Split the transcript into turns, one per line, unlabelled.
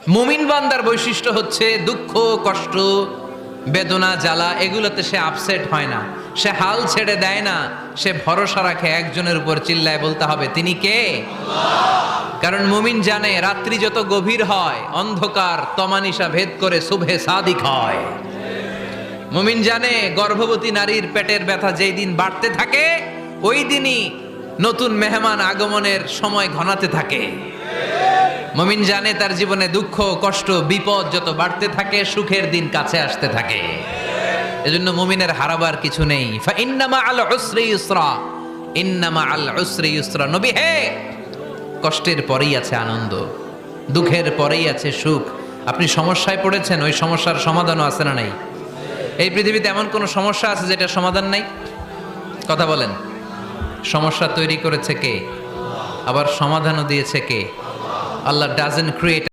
মুমিন বান্দার বৈশিষ্ট্য হচ্ছে দুঃখ কষ্ট বেদনা জ্বালা এগুলোতে সে আপসেট হয় না, সে হাল ছেড়ে দেয় না, সে ভরসা রাখে একজনের উপর, চিল্লায় বলতে হবে তিনি কে? কারণ মুমিন জানে রাত্রি যত গভীর হয় অন্ধকার তমানিসা ভেদ করে সুবহে সাদিক হয়। মুমিন জানে গর্ভবতী নারীর পেটের ব্যথা যেই দিন বাড়তে থাকে ওই দিনই নতুন মেহমান আগমনের সময় ঘনাতে থাকে। মুমিন জানে তার জীবনে দুঃখ কষ্ট বিপদ যত বাড়তে থাকে সুখের দিন কাছে আসতে থাকে। এজন্য মুমিনের হারাবার কিছু নেই। ফা ইন্নামা আল উসরি ইউসরা, ইন্নামা আল উসরি ইউসরা। নবী হে, কষ্টের পরেই আছে আনন্দ, দুঃখের পরেই আছে সুখ। আপনি সমস্যায় পড়েছেন, ওই সমস্যার সমাধানও আছে না নাই? এই পৃথিবীতে এমন কোন সমস্যা আছে যেটা সমাধান নাই? কথা বলেন। সমস্যা তৈরি করেছে কে? আবার সমাধানও দিয়েছে কে? আল্লাহ ডাজন্ট ক্রিয়েট